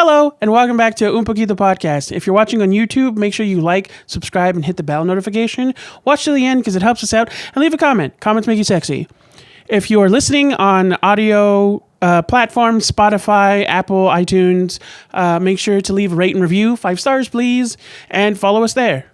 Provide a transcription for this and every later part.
Hello, and welcome back to Poquito podcast. If you're watching on YouTube, make sure you like, subscribe, and hit the bell notification. Watch to the end because it helps us out, and leave a comment. Comments make you sexy. If you are listening on audio platforms, Spotify, Apple, iTunes, make sure to leave a rate and review. 5 stars, please, and follow us there.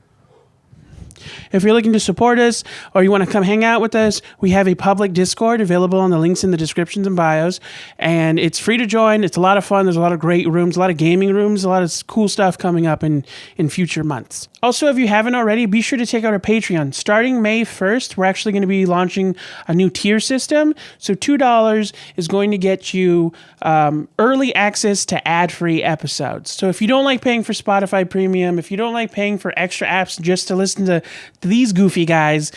If you're looking to support us or you want to come hang out with us, we have a public Discord available on the links in the descriptions and bios, and it's free to join. It's a lot of fun. There's a lot of great rooms, a lot of gaming rooms, a lot of cool stuff coming up in future months. Also, if you haven't already, be sure to check out our Patreon. Starting May 1st, we're actually going to be launching a new tier system. So $2 is going to get you early access to ad-free episodes. So if you don't like paying for Spotify Premium, if you don't like paying for extra apps just to listen to these goofy guys,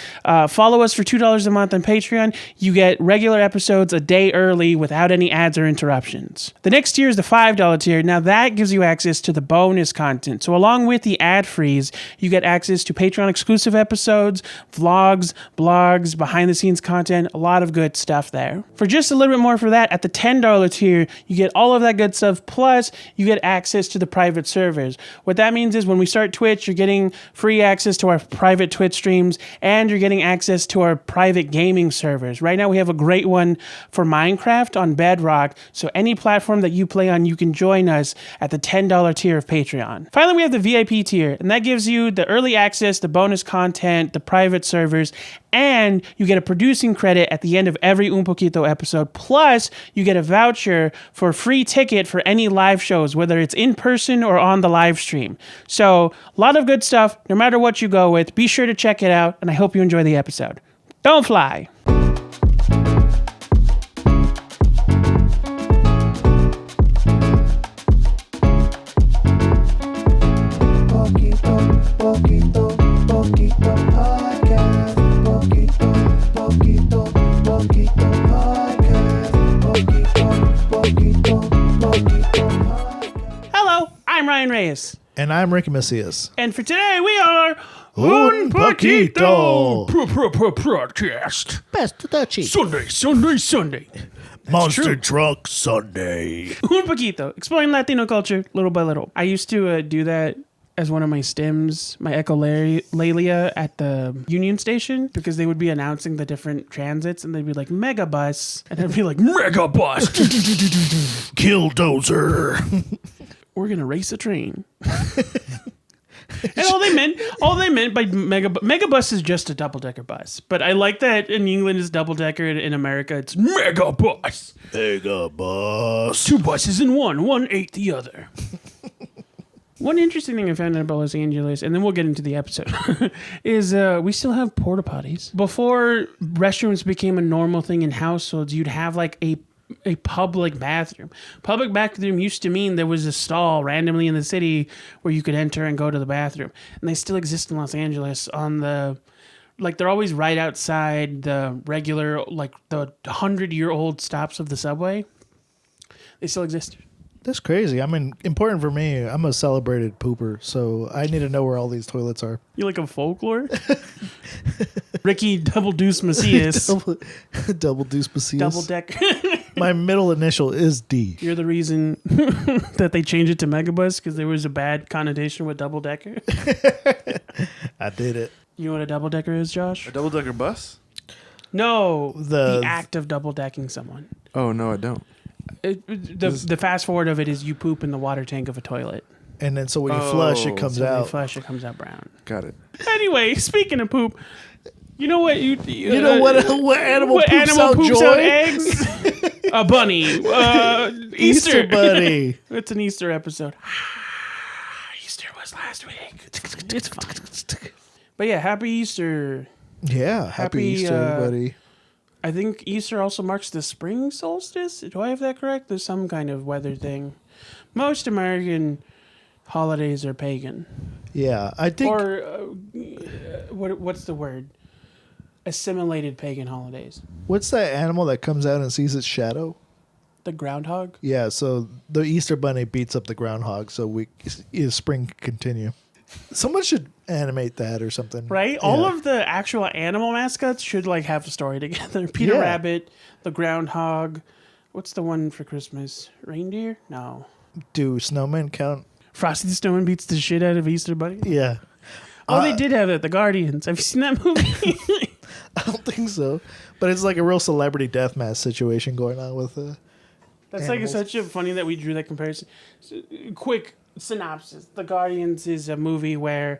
follow us for $2 a month on Patreon. You get regular episodes a day early without any ads or interruptions. The next tier is the $5 tier. Now that gives you access to the bonus content. So along with the ad-frees, you get access to Patreon exclusive episodes, vlogs, blogs, behind the scenes content, a lot of good stuff there. For just a little bit more for that, at the $10 tier, you get all of that good stuff, plus you get access to the private servers. What that means is when we start Twitch, you're getting free access to our private Twitch streams, and you're getting access to our private gaming servers. Right now we have a great one for Minecraft on Bedrock, so any platform that you play on, you can join us at the $10 tier of Patreon. Finally, we have the VIP tier, and that gives you the early access, the bonus content, the private servers, and you get a producing credit at the end of every Un Poquito episode, plus you get a voucher for a free ticket for any live shows, whether it's in person or on the live stream. So a lot of good stuff, no matter what you go with. Be sure to check it out, and I hope you enjoy the episode. Don't fly! Hello, I'm Ryan Reyes. And I'm reminisce. And for today, we are Un Poquito Podcast. Best to touchy. Sunday. Monster Truck Sunday. Un Poquito. Exploring Latino culture little by little. I used to do that as one of my stims, my echolalia at the Union Station, because they would be announcing the different transits, and they'd be like, Megabus. And I'd be like, Megabus. Killdozer. We're going to race a train. And all they meant by megabus is just a double-decker bus. But I like that in England it's double-decker, and in America it's megabus. Megabus. 2 buses in one ate the other. One interesting thing I found out about Los Angeles, and then we'll get into the episode, is we still have porta potties. Before restrooms became a normal thing in households, you'd have like a public bathroom. Public bathroom used to mean there was a stall randomly in the city where you could enter and go to the bathroom. And they still exist in Los Angeles on the, like, they're always right outside the regular, like, the 100-year-old stops of the subway. They still exist. That's crazy. I mean, important for me. I'm a celebrated pooper, so I need to know where all these toilets are. You like a folklore? Ricky Double Deuce Macias. Double Deuce Macias. Double deck. My middle initial is D. You're the reason that they changed it to Megabus, because there was a bad connotation with double decker. I did it. You know what a double decker is, Josh? A double-decker bus? No, the act of double decking someone. Oh, no, I don't. The fast forward of it is you poop in the water tank of a toilet. And then so when you flush, it comes When out. you flush, it comes out brown. Got it. Anyway, speaking of poop, you know what? You know what animal poops out eggs? A bunny. Easter bunny. It's an Easter episode. Easter was last week. It's fine. But yeah, happy Easter. Yeah, happy Easter, everybody. I think Easter also marks the spring solstice. Do I have that correct? There's some kind of weather thing. Most American holidays are pagan. Yeah, I think. Or what's the word? Assimilated pagan holidays. What's that animal that comes out and sees its shadow? The groundhog? Yeah, so the Easter bunny beats up the groundhog, so spring can continue. Someone should animate that or something. Right? Yeah. All of the actual animal mascots should like have a story together. Peter Rabbit, the groundhog. What's the one for Christmas? Reindeer? No. Do snowmen count? Frosty the Snowman beats the shit out of Easter Bunny. Yeah. Oh, they did have it. The Guardians. Have you seen that movie? I don't think so. But it's like a real celebrity deathmatch situation going on with That's animals. like such a funny that we drew that comparison. Quick synopsis: The Guardians is a movie where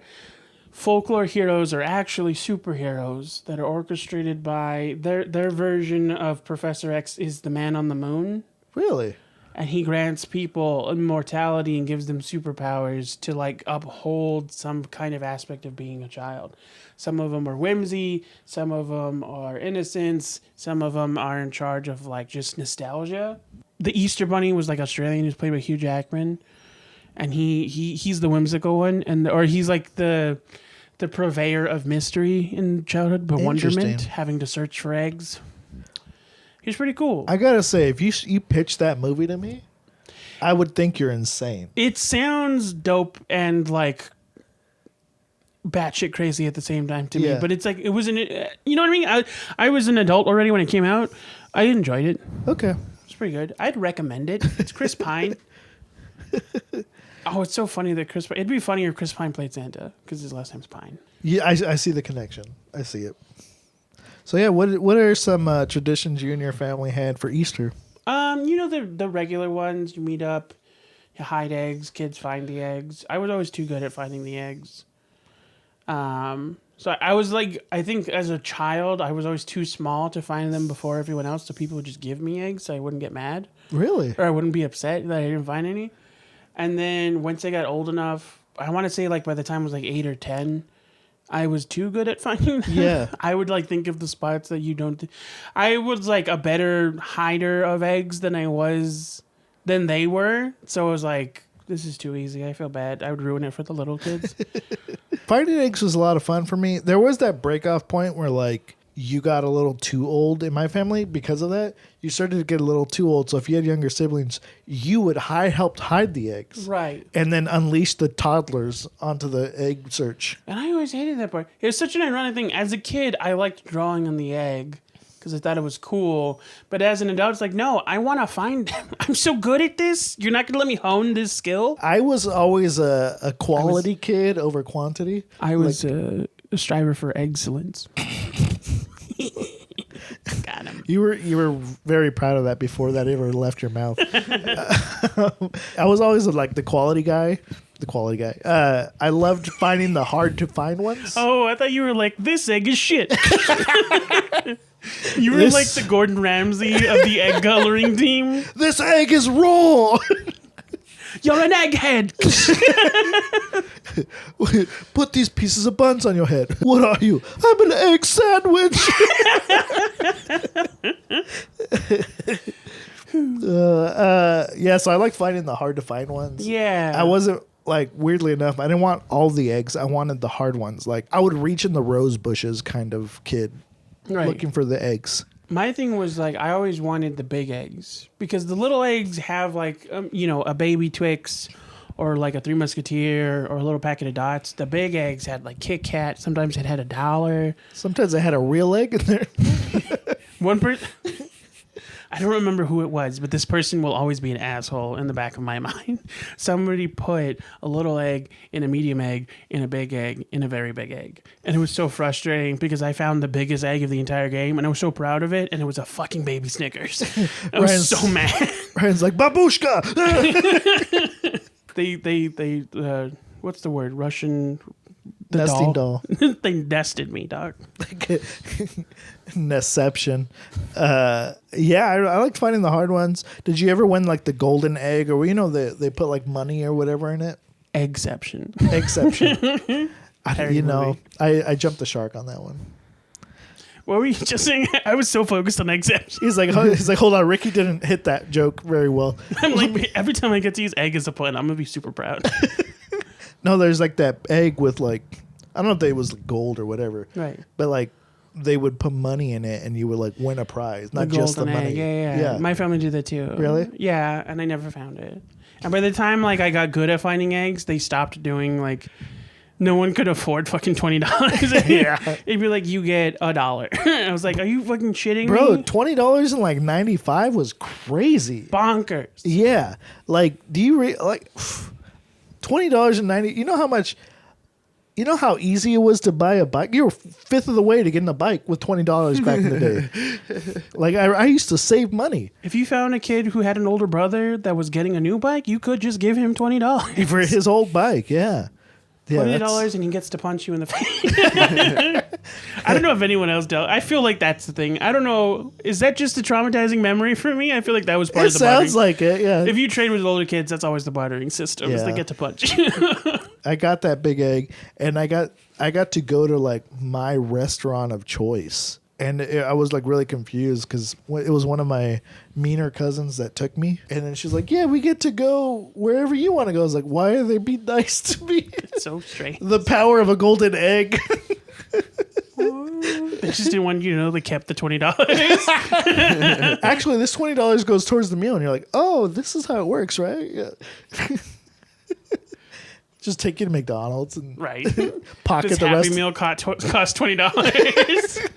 folklore heroes are actually superheroes that are orchestrated by their version of Professor X is the man on the moon, Really? and he grants people immortality and gives them superpowers to like uphold some kind of aspect of being a child. Some of them are whimsy, some of them are innocence, some of them are in charge of like just nostalgia. The Easter Bunny was like Australian, who's played by Hugh Jackman, and he's the whimsical one, or he's like the purveyor of mystery in childhood, bewilderment, Interesting. having to search for eggs. He's pretty cool. I gotta say, if you pitched that movie to me, I would think you're insane. It sounds dope and like batshit crazy at the same time to me, Yeah. but it's like it was you know what I mean? I was an adult already when it came out. I enjoyed it. Okay. It's pretty good. I'd recommend it. It's Chris Pine. Oh, it's so funny that Chris Pine. It'd be funnier if Chris Pine played Santa because his last name's Pine. Yeah, I see the connection. I see it. So yeah, what are some traditions you and your family had for Easter? You know the regular ones. You meet up, you hide eggs. Kids find the eggs. I was always too good at finding the eggs. So I was like, I think as a child, I was always too small to find them before everyone else. So people would just give me eggs, so I wouldn't get mad Really? or I wouldn't be upset that I didn't find any. And then once I got old enough, I want to say like by the time I was like 8 or 10, I was too good at finding them. Yeah. I would like think of the spots that you don't. I was like a better hider of eggs than they were. So I was like, this is too easy. I feel bad. I would ruin it for the little kids. Finding eggs was a lot of fun for me. There was that break-off point where like you got a little too old in my family because of that. You started to get a little too old. So if you had younger siblings, you would help hide the eggs. Right. And then unleash the toddlers onto the egg search. And I always hated that part. It was such an ironic thing. As a kid, I liked drawing on the egg because I thought it was cool. But as an adult, it's like, no, I want to find them. I'm so good at this. You're not going to let me hone this skill? I was always a quality kid over quantity. I was a striver for excellence. Got him. You were very proud of that before that ever left your mouth. I was always like the quality guy. I loved finding the hard to find ones. Oh, I thought you were like, this egg is shit. You were This- like the Gordon Ramsay of the egg coloring team. This egg is raw. You're an egghead. Put these pieces of buns on your head. What are you? I'm an egg sandwich. Yeah, so I like finding the hard to find ones. Yeah. I wasn't like weirdly enough, I didn't want all the eggs. I wanted the hard ones. Like I would reach in the rose bushes kind of kid right. looking for the eggs. My thing was like I always wanted the big eggs because the little eggs have like a baby Twix or like a Three Musketeer or a little packet of dots. The big eggs had like Kit Kat. Sometimes it had $1. Sometimes I had a real egg in there. One person. I don't remember who it was, but this person will always be an asshole in the back of my mind. Somebody put a little egg in a medium egg, in a big egg, in a very big egg. And it was so frustrating because I found the biggest egg of the entire game and I was so proud of it and it was a fucking baby Snickers. I was Ryan's- so mad. Ryan's like, babushka! They what's the word? Russian... The Nesting doll. They nested me, dog. Neception. Yeah, I liked finding the hard ones. Did you ever win like the golden egg, or they put like money or whatever in it? Eggception. Exception. Parody movie. I jumped the shark on that one. What were you just saying? I was so focused on Eggception. He's like, hold on, Ricky didn't hit that joke very well. I'm like, every time I get to use egg as a pun, I'm gonna be super proud. No, there's like that egg with like, I don't know if it was gold or whatever, Right. but like they would put money in it and you would like win a prize, not just the golden money. egg. Yeah. My family did that too. Really? Yeah, and I never found it. And by the time like I got good at finding eggs, they stopped doing like no one could afford fucking $20. Yeah. It'd be like, you get $1. I was like, are you fucking shitting Bro, me? $20 in like 95 was crazy. Bonkers. Yeah. Like, do you like $20 and 90? You know how much? You know how easy it was to buy a bike? You were fifth of the way to getting a bike with $20 back in the day. Like, I used to save money If you found a kid who had an older brother that was getting a new bike, you could just give him $20. for his old bike. Yeah. Yeah, $20 and he gets to punch you in the face. I don't know if anyone else dealt. I feel like that's the thing. I don't know. Is that just a traumatizing memory for me? I feel like that was part It of the sounds bartering. like it, yeah. If you trade with older kids, that's always the bartering system. Is they Yeah. get to punch. I got that big egg, and I got to go to like my restaurant of choice, and I was like really confused because it was one of my meaner cousins that took me, and then she's like, "Yeah, we get to go wherever you want to go." I was like, "Why are they being nice to me?" So strange. The power of a golden egg. They just didn't want you to know they kept the $20. Actually, this $20 goes towards the meal, and you're like, "Oh, this is how it works, right?" Yeah. Just take you to McDonald's and Right. pocket This the Happy rest. Meal cost $20.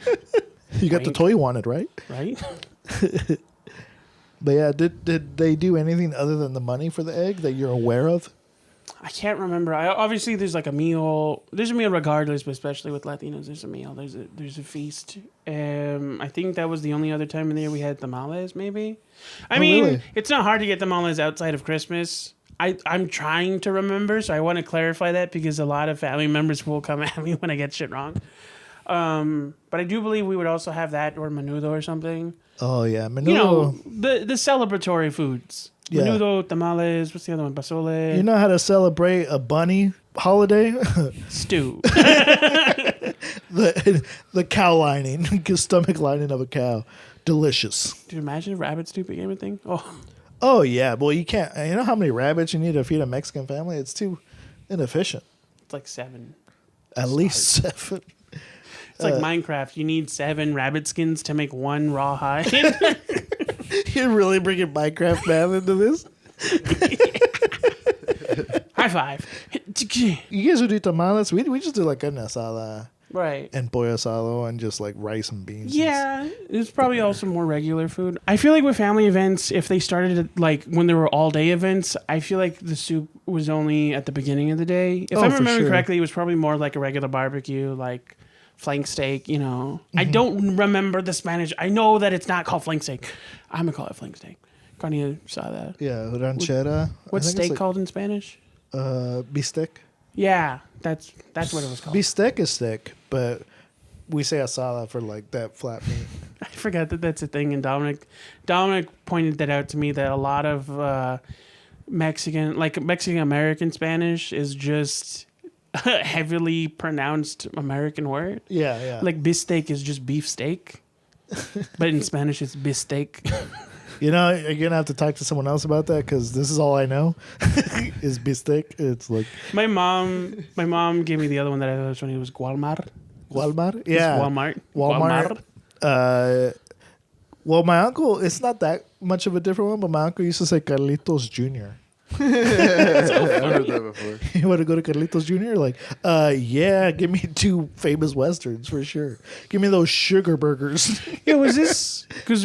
You got the Wink. toy you wanted, right? Right? But yeah, did they do anything other than the money for the egg that you're aware of? I can't remember. Obviously, there's like a meal. There's a meal regardless, but especially with Latinos, there's a meal. There's a feast. I think that was the only other time in the year we had tamales, maybe. I mean, really? it's not hard to get tamales outside of Christmas. I'm trying to remember, so I want to clarify that because a lot of family members will come at me when I get shit wrong. But I do believe we would also have that or menudo or something. Oh yeah, menudo. You know, the celebratory foods. Yeah. Menudo, tamales, what's the other one? Pozole. You know how to celebrate a bunny holiday? Stew. the cow lining, the stomach lining of a cow, delicious. Dude, imagine if rabbit stew became a thing. Oh, Oh yeah, well you can't. You know how many rabbits you need to feed a Mexican family? It's too inefficient. it's like 7. At least 7. It's like Minecraft. You need 7 rabbit skins to make 1 raw hide. You're really bringing Minecraft math into this? High five. You guys would do tamales. We just do like carne asada Right. and pollo asado and just like rice and beans. Yeah, it's probably also more regular food. I feel like with family events, if they started at, like when there were all day events, I feel like the soup was only at the beginning of the day. If Oh, I for remember sure. correctly, it was probably more like a regular barbecue, like flank steak. You know, I don't remember the Spanish. I know that it's not called flank steak. I'm gonna call it flank steak. Carne asada. Yeah, ranchera. What's I think it's steak called in Spanish? Bistec. Yeah, that's what it was called. Bistec is thick, but we say asada for like that flat meat. I forgot that that's a thing. And Dominic pointed that out to me that a lot of Mexican American Spanish is just a heavily pronounced American word. Yeah, yeah. Like bistec is just beef steak, but in Spanish it's bistec. You know, you're gonna have to talk to someone else about that because this is all I know is bistec. It's like My mom gave me the other one that I thought was funny. It was Walmart. Walmart. It's Yeah, Walmart. Well, my uncle, it's not that much of a different one, but my uncle used to say Carlitos Jr. I've heard that before. You want to go to Carlitos Jr.? Like, yeah, give me 2 famous westerns for sure. Give me those sugar burgers. Yeah, was this because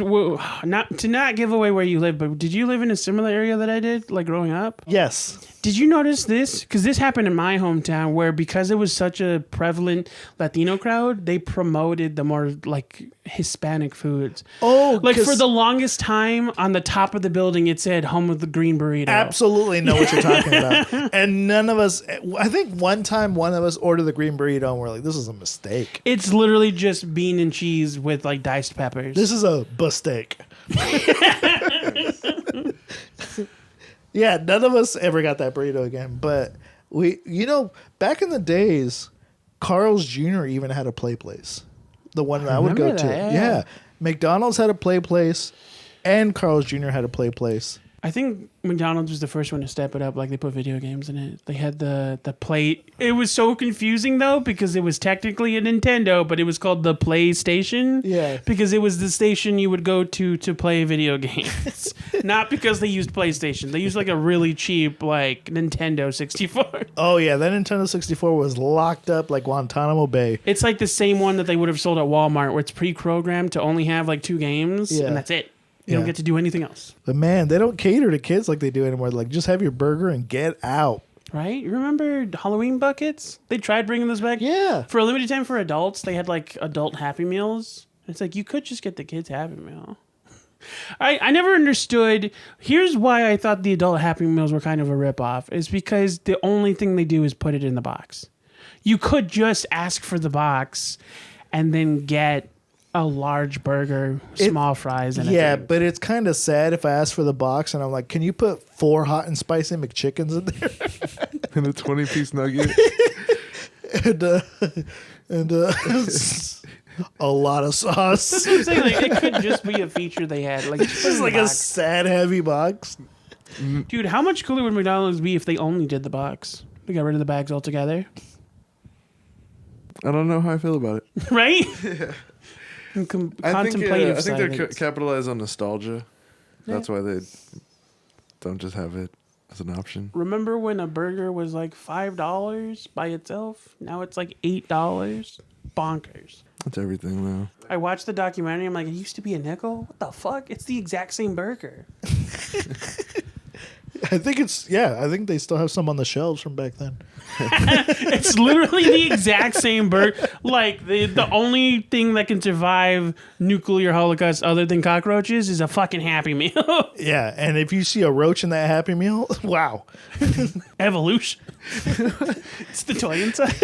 not give away where you live, but did you live in a similar area that I did, like growing up? Yes. Did you notice this? Because this happened in my hometown, where because it was such a prevalent Latino crowd, they promoted the more like Hispanic foods. Oh, Like 'cause for the longest time, on the top of the building, it said "Home of the Green Burrito." absolutely know what you're talking about. And none of us, I think one time one of us ordered the green burrito and we're like, this is a mistake. It's literally just bean and cheese with like diced peppers. This is a mistake. Yeah, none of us ever got that burrito again. But we, back in the days, Carl's Jr. even had a play place. The one that I would go remember to. that, Yeah. yeah. McDonald's had a play place and Carl's Jr. had a play place. I think McDonald's was the first one to step it up. Like they put video games in it. They had the play. It was so confusing though because it was technically a Nintendo, but it was called the PlayStation. Yeah. Because it was the station you would go to play video games, not because they used PlayStation. They used like a really cheap like Nintendo 64. Oh yeah, that Nintendo 64 was locked up like Guantanamo Bay. It's like the same one that they would have sold at Walmart, where it's pre-programmed to only have like 2 games, Yeah. and that's it. You don't get to do anything else. But man, they don't cater to kids like they do anymore. Like, just have your burger and get out. Right? You remember Halloween buckets? They tried bringing this back. Yeah. For a limited time for adults, they had like adult Happy Meals. It's like you could just get the kids Happy Meal. I never understood. Here's why I thought the adult Happy Meals were kind of a ripoff. Is because the only thing they do is put it in the box. You could just ask for the box and then get a large burger, small fries, and Yeah, a drink. but it's kind of sad if I ask for the box and I'm like, can you put 4 hot and spicy McChickens in there? And a 20-piece nugget. and a lot of sauce. That's what I'm saying. Like, it could just be a feature they had. Like, just put it It's in like the a box. sad, heavy box. Dude, how much cooler would McDonald's be if they only did the box? They got rid of the bags altogether, I don't know how I feel about it. right? Yeah. Contemplative I think they're silence. capitalized on nostalgia. That's why they don't just have it as an option. Remember when a burger was like $5 by itself? Now it's like $8. Bonkers. That's everything, though. I watched the documentary. I'm like, it used to be a nickel? What the fuck? It's the exact same burger. I think they still have some on the shelves from back then. It's literally the exact same burger. Like, the only thing that can survive nuclear holocaust other than cockroaches is a fucking Happy Meal. Yeah, and if you see a roach in that Happy Meal, wow. Evolution. It's the toy inside.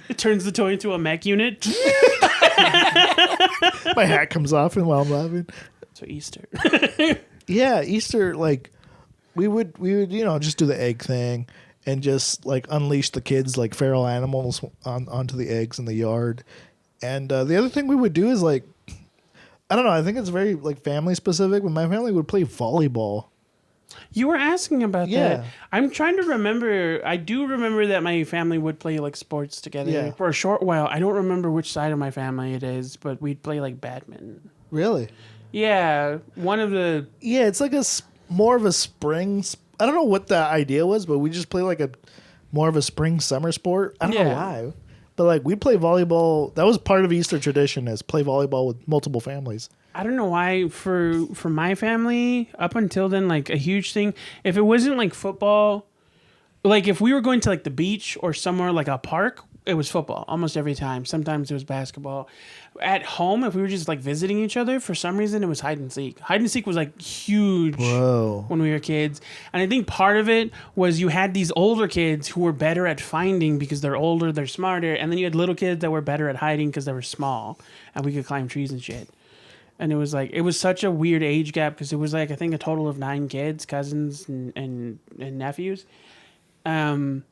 It turns the toy into a mech unit. My hat comes off and while I'm laughing. So Easter. Yeah, Easter, like we would just do the egg thing and just like unleash the kids like feral animals onto the eggs in the yard. And the other thing we would do is like, I don't know, I think it's very like family specific, but my family would play volleyball. You were asking about Yeah. that. I'm trying to remember. I do remember that my family would play like sports together Yeah. for a short while. I don't remember which side of my family it is, but we'd play like badminton. Really? Yeah, one of the Yeah, it's like more of a spring. I don't know what the idea was, but we just play like a more of a spring summer sport. I don't know Yeah. why, but like we play volleyball. That was part of Easter tradition, is play volleyball with multiple families. I don't know why for my family up until then, like a huge thing. If it wasn't like football, like if we were going to like the beach or somewhere like a park, it was football almost every time. Sometimes it was basketball. At home, if we were just like visiting each other, for some reason it was hide and seek. Hide and seek was like huge Whoa. when we were kids. And I think part of it was you had these older kids who were better at finding because they're older, they're smarter. And then you had little kids that were better at hiding because they were small and we could climb trees and shit. And it was like, it was such a weird age gap because it was like, I think a total of 9 kids, cousins and nephews. And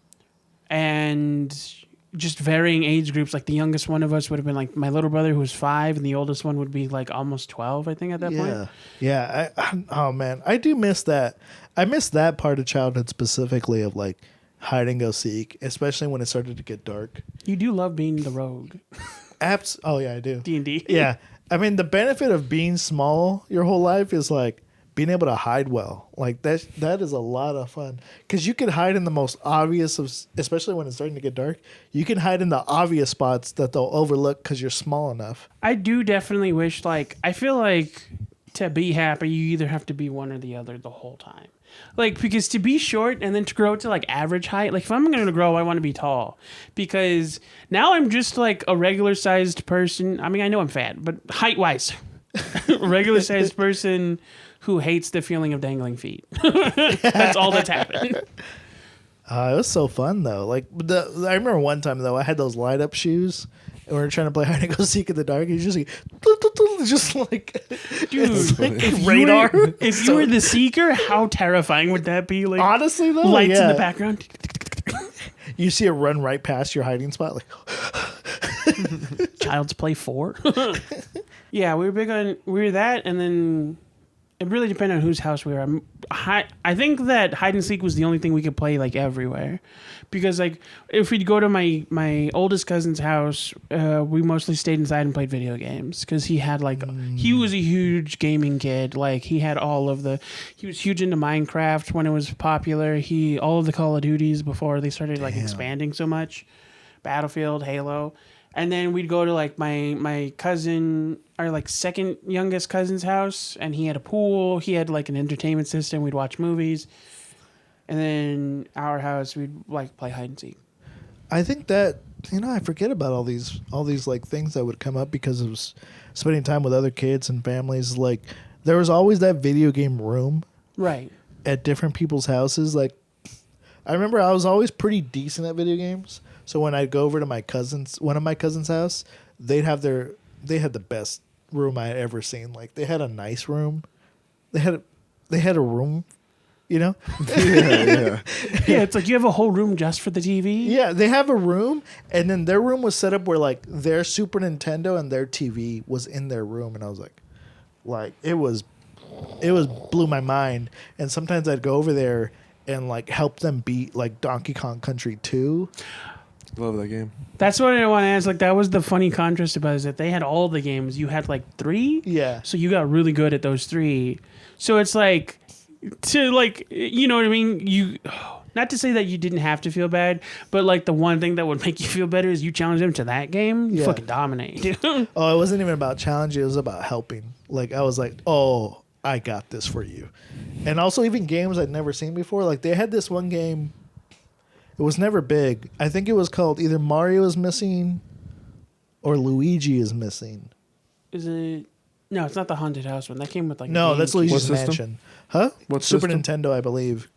just varying age groups. Like the youngest one of us would have been like my little brother who was 5 and the oldest one would be like almost 12, I think at that point. Yeah. Oh man, I do miss that. I miss that part of childhood specifically of like hide and go seek, especially when it started to get dark. You do love being the rogue. Oh yeah, I do. D&D. Yeah. I mean, the benefit of being small your whole life is like being able to hide well. Like that is a lot of fun because you can hide in the most obvious of, especially when it's starting to get dark. You can hide in the obvious spots that they'll overlook because you're small enough. I do definitely wish, like, I feel like to be happy, you either have to be one or the other the whole time. Like, because to be short and then to grow to like average height, like if I'm going to grow, I want to be tall because now I'm just like a regular sized person. I mean, I know I'm fat, but height wise, regular sized person who hates the feeling of dangling feet. That's all that's happened. It was so fun though. Like I remember one time though, I had those light up shoes. And we were trying to play hide and go seek in the dark. He's just like, Dude, it's like if radar. If you were the seeker, how terrifying would that be? Like, Honestly though, lights in yeah. the background. You see it run right past your hiding spot. Like, Child's Play 4. Yeah, we were big on that, and then It really depended on whose house we were at. I think that hide and seek was the only thing we could play like everywhere, because like if we'd go to my oldest cousin's house, we mostly stayed inside and played video games because he had like he was a huge gaming kid. Like he had he was huge into Minecraft when it was popular. All of the Call of Duties before they started like expanding so much, Battlefield, Halo. And then we'd go to like my cousin, our like second youngest cousin's house, and he had a pool. He had like an entertainment system. We'd watch movies. And then our house, we'd like play hide and seek. I think that I forget about all these like things that would come up because of spending time with other kids and families. Like there was always that video game room, right, at different people's houses. Like I remember I was always pretty decent at video games. So when I'd go over to one of my cousin's house, they had the best room I had ever seen. Like they had a nice room. They had a room, Yeah. Yeah, it's like you have a whole room just for the TV. Yeah, they have a room, and then their room was set up where like their Super Nintendo and their TV was in their room, and I was like it was blew my mind. And sometimes I'd go over there and like help them beat like Donkey Kong Country 2. Love that game. That's what I want to ask. Like that was the funny contrast about it, is that they had all the games. You had like 3. Yeah. So you got really good at those 3. So it's like to like you know what I mean. You not to say that you didn't have to feel bad, but like the one thing that would make you feel better is you challenge them to that game. You fucking dominate, dude. Oh, it wasn't even about challenging. It was about helping. Like I was like, oh, I got this for you. And also even games I'd never seen before. Like they had this one game. It was never big. I think it was called either Mario is Missing or Luigi is Missing. Is it? No, it's not the haunted house one. That came with like No, that's Luigi's What system? Mansion. Huh? What Super system? Nintendo, I believe.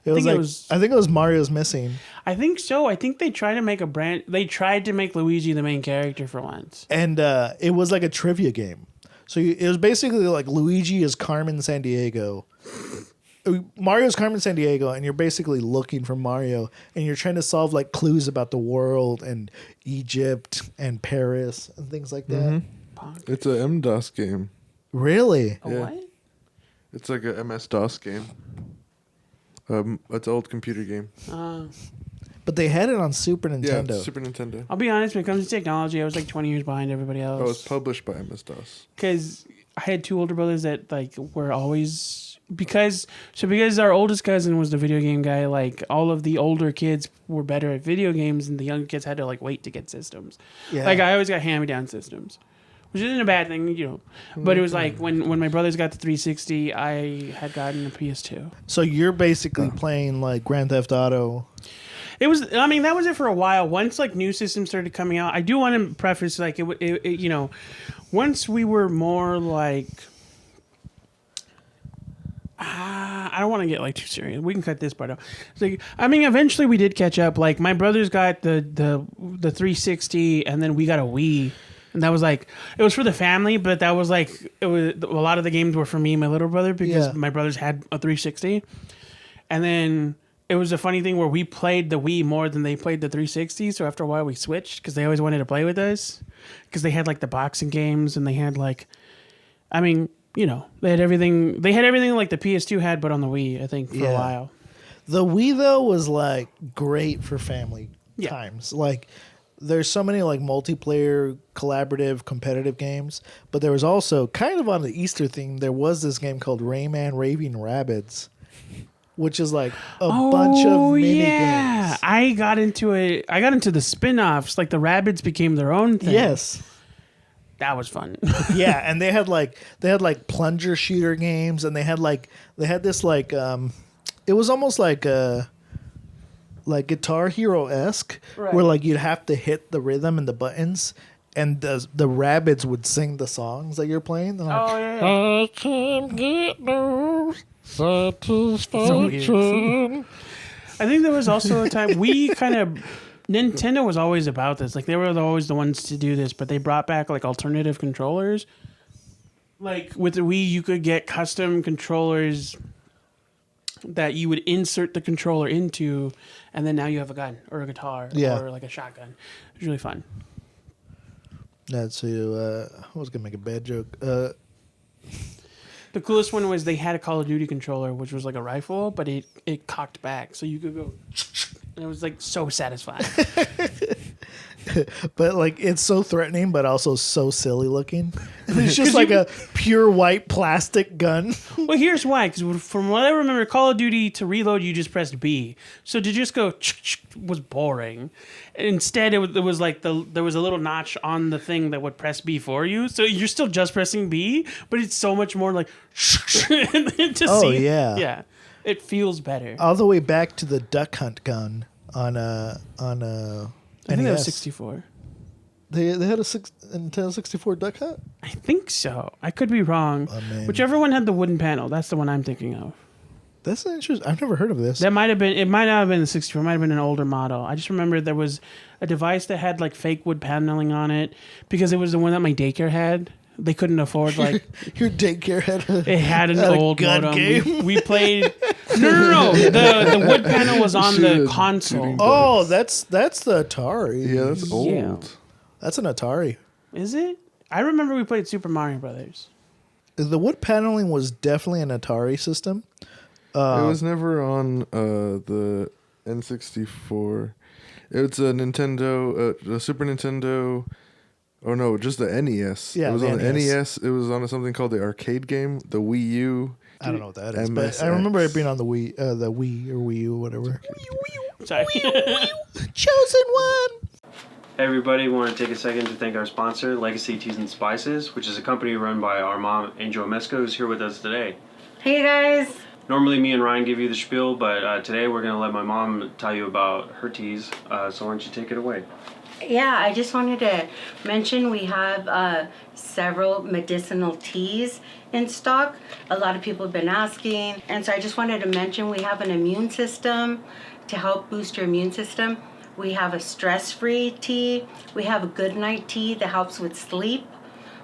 I think I think it was Mario's Missing. I think so. I think they tried to make They tried to make Luigi the main character for once. And it was like a trivia game. So it was basically like Luigi is Carmen Sandiego. Mario's Carmen Sandiego, and you're basically looking for Mario, and you're trying to solve like clues about the world and Egypt and Paris and things like that. Mm-hmm. It's a MS-DOS game. Really? A Yeah. what? It's like a MS-DOS game. It's an old computer game. But they had it on Super Nintendo. Yeah, Super Nintendo. I'll be honest. When it comes to technology, I was like 20 years behind everybody else. Oh, it's published by MS-DOS. Because I had 2 older brothers that like were always because our oldest cousin was the video game guy. Like all of the older kids were better at video games, and the younger kids had to like wait to get systems. Yeah. Like I always got hand-me-down systems, which isn't a bad thing, you know. But it was like when my brothers got the 360, I had gotten a PS2. So you're basically playing like Grand Theft Auto. It was. I mean, that was it for a while. Once like new systems started coming out, I do want to preface like it you know, once we were more like. I don't want to get like too serious. We can cut this part out. It's like, I mean, eventually we did catch up. Like my brothers got the 360, and then we got a Wii, and that was like it was for the family. But that was like it was a lot of the games were for me and my little brother because my brothers had a 360, and then it was a funny thing where we played the Wii more than they played the 360. So after a while we switched because they always wanted to play with us because they had like the boxing games and they had like, I mean. You know, they had everything. They had everything like the PS2 had, but on the Wii, I think, for a while. The Wii though was like great for family Yeah. times. Like, there's so many like multiplayer, collaborative, competitive games, but there was also kind of on the Easter theme. There was this game called Rayman Raving Rabbids, which is like a bunch of mini games. I got into it. I got into the spin-offs. Like the Rabbids became their own thing. Yes. That was fun. Yeah, and they had like plunger shooter games, and they had this like it was almost like Guitar Hero-esque, where like you'd have to hit the rhythm and the buttons, and the rabbits would sing the songs that you're playing. They're like, yeah. I can get no satisfaction. I think there was also a time Nintendo was always about this. Like they were always the ones to do this, but they brought back like alternative controllers. Like with the Wii, you could get custom controllers that you would insert the controller into, and then now you have a gun or a guitar or like a shotgun. It was really fun. That's I was gonna make a bad joke. The coolest one was they had a Call of Duty controller, which was like a rifle, but it cocked back, so you could go. And it was like so satisfying. But like it's so threatening, but also so silly looking. It's just like a pure white plastic gun. Well, here's why. Because from what I remember, Call of Duty to reload, you just pressed B. So to just go was boring. Instead, it was like there was a little notch on the thing that would press B for you. So you're still just pressing B, but it's so much more like. Yeah. It feels better. All the way back to the duck hunt gun on I think NES. that was 64. They had a Nintendo 64 duck hunt? I think so. I could be wrong. Oh, man. Whichever one had the wooden panel, that's the one I'm thinking of. That's interesting. I've never heard of this. That might have been. It might not have been the 64. It might have been an older model. I just remember there was a device that had like fake wood paneling on it because it was the one that my daycare had. They couldn't afford like Your daycare had it had an old gun modem. game? We played. No. The wood panel was on the console. Oh, that's the Atari. Yeah, that's old. Yeah. That's an Atari. Is it? I remember we played Super Mario Brothers. The wood paneling was definitely an Atari system. It was never on the N64. It's a Nintendo, a Super Nintendo. Oh no, just the NES. Yeah, it was the on the NES. NES. It was on something called the arcade game, the Wii U. I don't know what that is, but MSX. I remember it being on the Wii or Wii U, whatever. Sorry. Chosen one. Hey everybody, we want to take a second to thank our sponsor, Legacy Teas and Spices, which is a company run by our mom, Angel Mesco, who's here with us today. Hey guys! Normally me and Ryan give you the spiel, but today we're going to let my mom tell you about her teas, so why don't you take it away? Yeah, I just wanted to mention we have several medicinal teas in stock. A lot of people have been asking, and so I just wanted to mention we have an immune system to help boost your immune system. We have a stress-free tea. We have a good night tea that helps with sleep.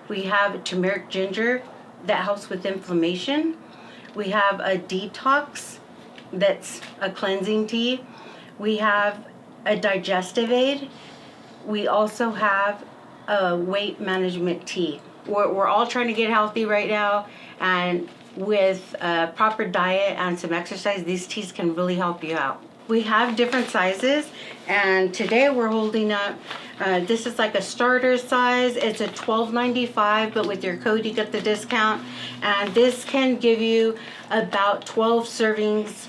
We have turmeric ginger that helps with inflammation. We have a detox that's a cleansing tea. We have a digestive aid. We also have a weight management tea. We're all trying to get healthy right now, and with a proper diet and some exercise, these teas can really help you out. We have different sizes, and today we're holding up, this is like a starter size. It's a $12.95, but with your code you get the discount. And this can give you about 12 servings,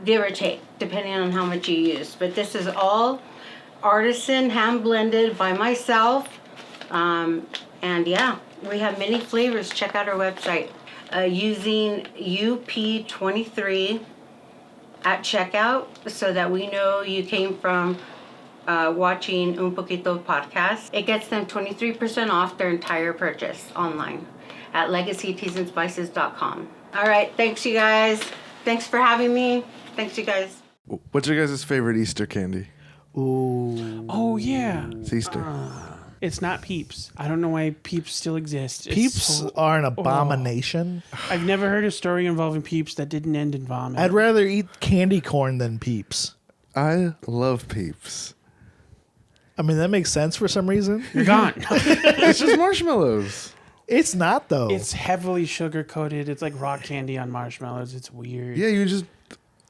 give or take, depending on how much you use. But this is all artisan, hand blended by myself. And yeah, we have many flavors. Check out our website. Using UP23 at checkout so that we know you came from watching Un Poquito podcast. It gets them 23% off their entire purchase online at legacyteasandspices.com. All right, thanks you guys. Thanks for having me. Thanks you guys. What's your guys' favorite Easter candy? Ooh. Oh, yeah. It's Easter. It's not Peeps. I don't know why Peeps still exist. It's Peeps so- are an abomination. I've never heard a story involving Peeps that didn't end in vomit. I'd rather eat candy corn than Peeps. I love Peeps. I mean, that makes sense for some reason. You're gone. It's just marshmallows. It's not, though. It's heavily sugar coated. It's like rock candy on marshmallows. It's weird. Yeah, you just.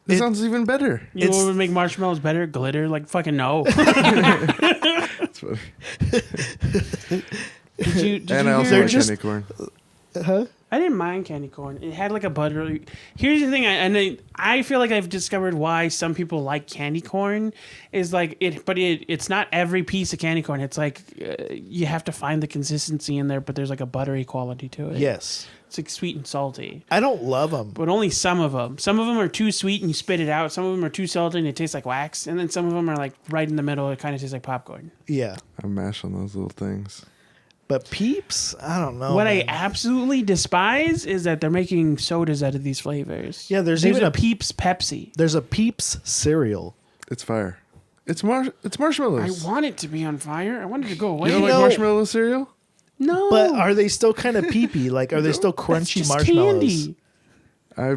It sounds even better. You know what would make marshmallows better? Glitter? Like fucking no. That's funny. Did And you I also hear? like just- candy corn. I didn't mind candy corn. It had like a butter. Here's the thing, I feel like I've discovered why some people like candy corn is like it, but it's not every piece of candy corn. It's like you have to find the consistency in there, but there's like a buttery quality to it. Yes. It's like sweet and salty, I don't love them. but only some of them. Some of them are too sweet and you spit it out. Some of them are too salty and it tastes like wax. And then some of them are like right in the middle. It kind of tastes like popcorn. Yeah. I mash on those little things. But Peeps, I don't know. What I man. absolutely despise is that they're making sodas out of these flavors. Yeah, there's even even a a- Peeps Pepsi. There's a Peeps cereal. It's fire. It's marshmallows. I want it to be on fire. I want it to go away. You don't like know- marshmallow cereal? No, But are they still kind of peepy? Like, are they still that's crunchy just marshmallows? candy. I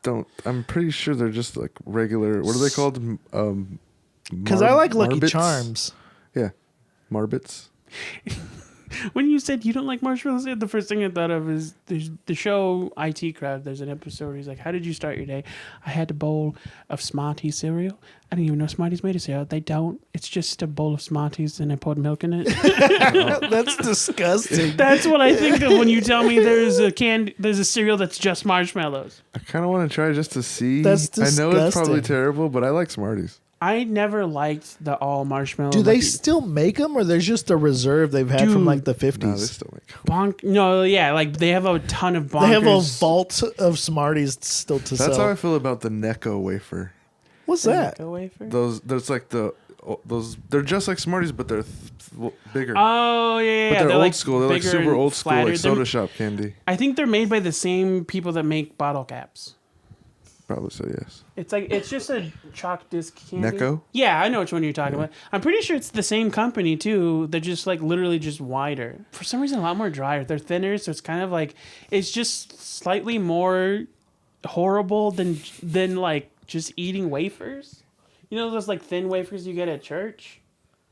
don't. I'm pretty sure they're just like regular. What are they called? Because I like Lucky Marbits? Charms. Yeah, Marbits. When you said you don't like marshmallows, the first thing I thought of is there's the show IT Crowd. There's an episode where he's like, "How did you start your day?" I had a bowl of Smarties cereal. I didn't even know Smarties made a cereal. They don't. It's just a bowl of Smarties and I poured milk in it. That's disgusting. That's what I think of when you tell me there's a cereal that's just marshmallows. I kind of want to try just to see. That's I know it's probably disgusting. terrible, but I like Smarties. I never liked the all marshmallow. Do they still make them, or there's just a reserve they've had from like the 50s? No, they still make them. Bonk? No, yeah, like they have a ton of bonkers. They have a vault of Smarties still to sell. That's how I feel about the Necco wafer. What's that? Necco wafer? There's like those. They're just like Smarties, but they're bigger. Oh yeah, but yeah. they're old like school. They're like bigger super and old school, flatter. like soda shop candy. I think they're made by the same people that make bottle caps. Probably so. Yes. It's just a chalk disc candy. Necco? Yeah, I know which one you're talking about. I'm pretty sure it's the same company too. They're just like literally just wider. For some reason, a lot more drier. They're thinner, so it's kind of like it's just slightly more horrible than like just eating wafers. You know those like thin wafers you get at church?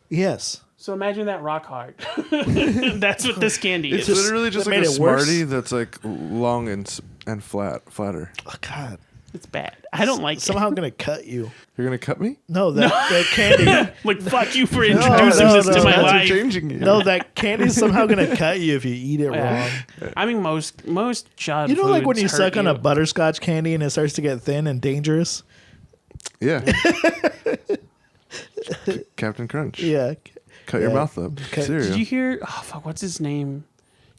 Yes. So imagine that rock hard. That's what this candy It's is. literally just that like a made it worse. Smartie that's like long and flatter. Oh, God. It's bad. I don't like Somehow gonna cut you. You're gonna cut me? No, that candy. it. Like, fuck you for introducing no, this to no, my that's You're life. changing you. No, that candy's somehow gonna cut you if you eat it Yeah. wrong. I mean, most child You know, like when foods you hurt suck on a you. butterscotch candy and it starts to get thin and dangerous. Yeah. Captain Crunch. Yeah. Cut your Yeah. mouth up. Cut- Cereal. Did you hear? Oh fuck! What's his name?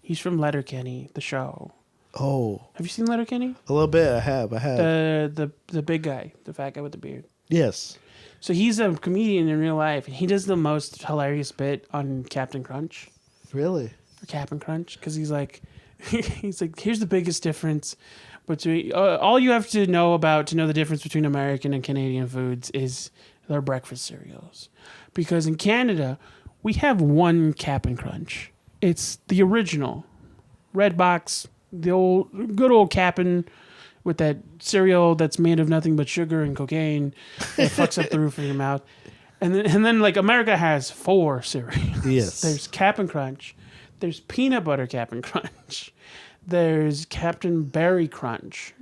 He's from Letterkenny, the show. Oh, Have you seen Letterkenny? a little bit. I have. The big guy, the fat guy with the beard. Yes. So he's a comedian in real life, and he does the most hilarious bit on Captain Crunch. Really? Or Captain Crunch, because he's like, here's the biggest difference between all you have to know the difference between American and Canadian foods is their breakfast cereals, because in Canada we have one Cap'n Crunch. It's the original, red box, the good old Cap'n with that cereal that's made of nothing but sugar and cocaine that fucks up the roof of your mouth. And then like America has 4 cereals. Yes. There's Cap'n Crunch. There's peanut butter Cap'n Crunch. There's Captain Berry Crunch.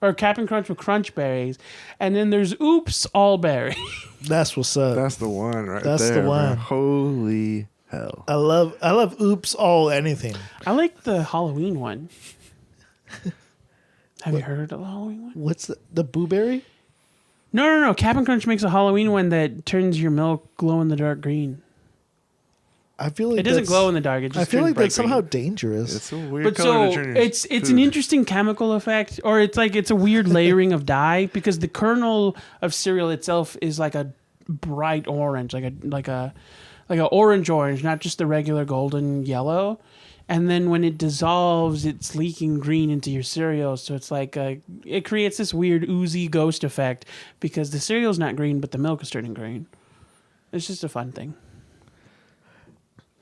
Or Cap'n Crunch with crunch berries. And then there's Oops All Berry. That's what's up. That's the one right That's the there. bro. one. Holy hell. I love Oops All Anything. I like the Halloween one. Have you heard of the Halloween one? What's the blueberry? No. Cap'n Crunch makes a Halloween one that turns your milk glow in the dark green. I feel like It doesn't that's- glow in the dark. It just I feel turns like bright that's somehow green. dangerous. It's a weird But color so to turn your it's an food. interesting chemical effect, or it's a weird layering of dye, because the kernel of cereal itself is like a bright orange, like a orange, not just the regular golden yellow. And then when it dissolves, it's leaking green into your cereal. So it's like it creates this weird oozy ghost effect because the cereal's not green, but the milk is turning green. It's just a fun thing.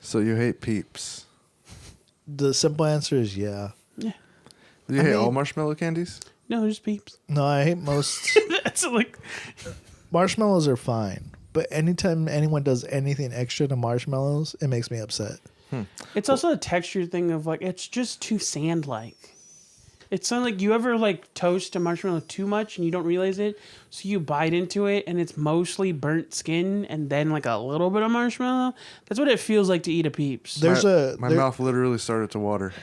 So you hate Peeps. The simple answer is yeah. Yeah. Do you I hate mean- all marshmallow candies? No, just Peeps. No, I hate most. That's like Marshmallows are fine, but anytime anyone does anything extra to marshmallows, it makes me upset. it's also a texture thing of like it's just too sand-like. It's not like you ever like toast a marshmallow too much and you don't realize it, so you bite into it and it's mostly burnt skin and then like a little bit of marshmallow. That's what it feels like to eat a Peeps. There's My mouth literally started to water.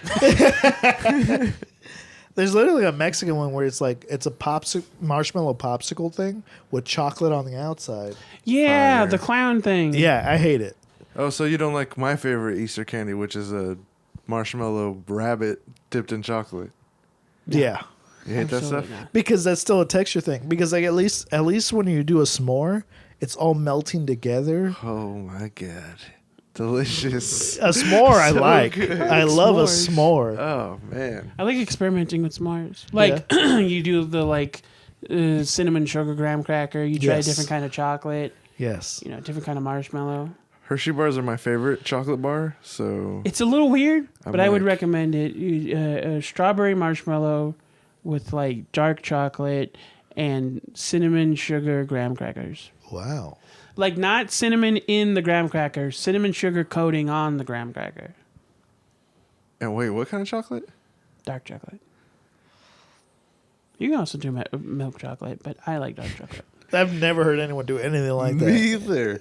There's literally a Mexican one where it's like it's a marshmallow popsicle thing with chocolate on the outside. Yeah, Fire. the clown thing. Yeah, I hate it. Oh, so you don't like my favorite Easter candy, which is a marshmallow rabbit dipped in chocolate. Yeah. You hate that Absolutely stuff? not. Because that's still a texture thing. Because like at least when you do a s'more, it's all melting together. Oh my god. Delicious. A s'more I So like. good. I love a S'mores. s'more. Oh man. I like experimenting with s'mores. Like you do the like cinnamon sugar graham cracker. You try Yes. a different kind of chocolate. Yes. Different kind of marshmallow. Hershey bars are my favorite chocolate bar, so It's a little weird, I'm but I would like- recommend it. A strawberry marshmallow with like dark chocolate and cinnamon sugar graham crackers. Wow. Like not cinnamon in the graham cracker, cinnamon sugar coating on the graham cracker. And wait, what kind of chocolate? Dark chocolate. You can also do milk chocolate, but I like dark chocolate. I've never heard anyone do anything like that. Me either.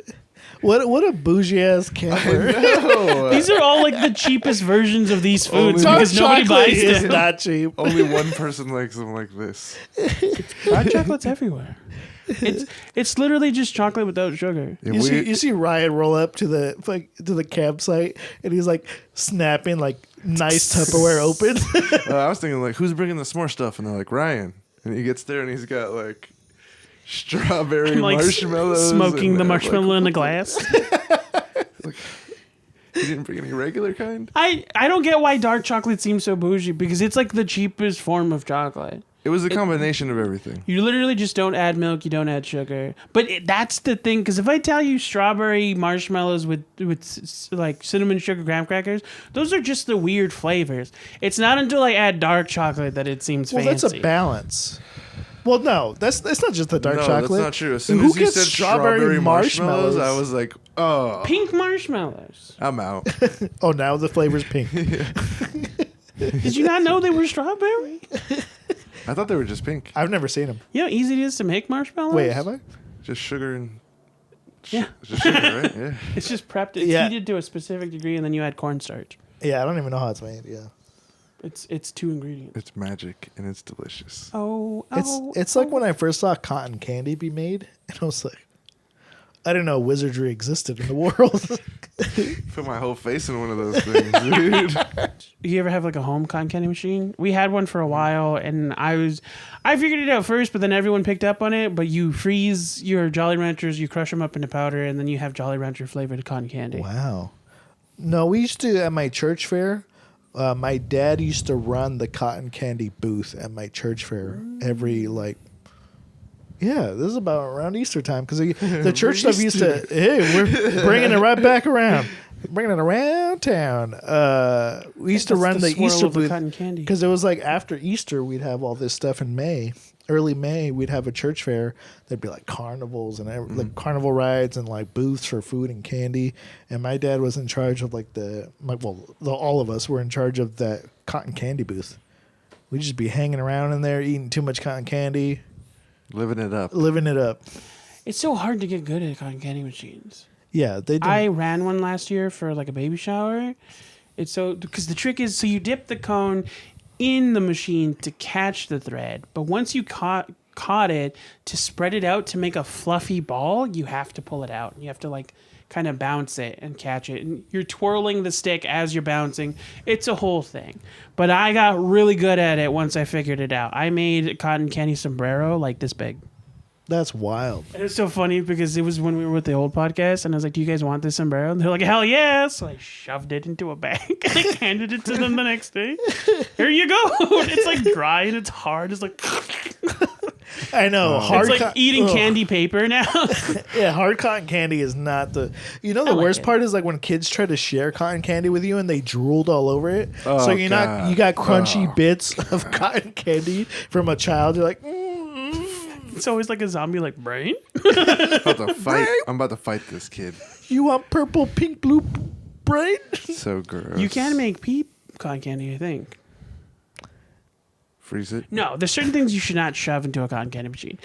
What a bougie ass camper. No. These are all like the cheapest versions of these foods Dark because nobody Chocolate buys is them. not cheap. Only one person likes them like this. Dark chocolate's everywhere. It's literally just chocolate without sugar. Yeah, You see Ryan roll up to the campsite and he's like snapping like nice Tupperware open. I was thinking like, who's bringing the s'more stuff? And they're like, Ryan. And he gets there and he's got like strawberry I'm like marshmallows. smoking and, the marshmallow in a glass. He didn't bring any regular kind? I don't get why dark chocolate seems so bougie because it's like the cheapest form of chocolate. It was a combination of everything. You literally just don't add milk, you don't add sugar. But that's the thing, because if I tell you strawberry marshmallows with like cinnamon sugar graham crackers, those are just the weird flavors. It's not until I add dark chocolate that it seems fancy. That's a balance. Well, no, that's not just the dark chocolate. No, that's not true. As soon Who as you gets said strawberry marshmallows, I was like, oh, Pink marshmallows. I'm out. Oh, now the flavor's pink. Did you not know they were strawberry? I thought they were just pink. I've never seen them. You know how easy it is to make marshmallows? Wait, have I? Just sugar and... Yeah. Just sugar, right? Yeah. It's just prepped. It's Yeah. heated to a specific degree, and then you add cornstarch. Yeah, I don't even know how it's made. Yeah, It's 2 ingredients. It's magic and it's delicious. it's like when I first saw cotton candy be made, and I was like, I didn't know wizardry existed in the world. Put my whole face in one of those things, dude. You ever have like a home cotton candy machine? We had one for a while, and I figured it out first, but then everyone picked up on it. But you freeze your Jolly Ranchers, you crush them up into powder, and then you have Jolly Rancher flavored cotton candy. Wow. No, we used to at my church fair. My dad used to run the cotton candy booth at my church fair every Yeah, this is about around Easter time because the church stuff used to. Hey, we're bringing it right back around, bringing it around town. We used to run the swirl Easter of the booth cotton candy. because it was like after Easter we'd have all this stuff in May, early May. We'd have a church fair. There'd be like carnivals and like carnival rides and like booths for food and candy. And my dad was in charge of like all of us were in charge of that cotton candy booth. We'd just be hanging around in there eating too much cotton candy. Living it up. It's so hard to get good at cotton candy machines. Yeah, they do. I ran one last year for like a baby shower. It's so because the trick is so you dip the cone in the machine to catch the thread, but once you caught it to spread it out to make a fluffy ball, you have to pull it out. You have to like kind of bounce it and catch it, and you're twirling the stick as you're bouncing. It's a whole thing, but I got really good at it once I figured it out. I made a cotton candy sombrero like this big. That's wild. It was so funny because it was when we were with the old podcast, and I was like, do you guys want this sombrero? And they're like, hell yeah. So I shoved it into a bag and I handed it to them the next day. Here you go. It's like dry and it's hard. It's like I know. it's like eating candy paper now. Yeah, hard cotton candy is not the. You know, the I like worst it. part is like when kids try to share cotton candy with you and they drooled all over it. Oh, so you God. got crunchy bits of cotton candy from a child. You're like, It's always like a zombie like brain. I'm about to fight this kid. you want purple, pink, blue brain? So gross. You can make pea cotton candy, I think. Freeze it. No, there's certain things you should not shove into a cotton candy machine.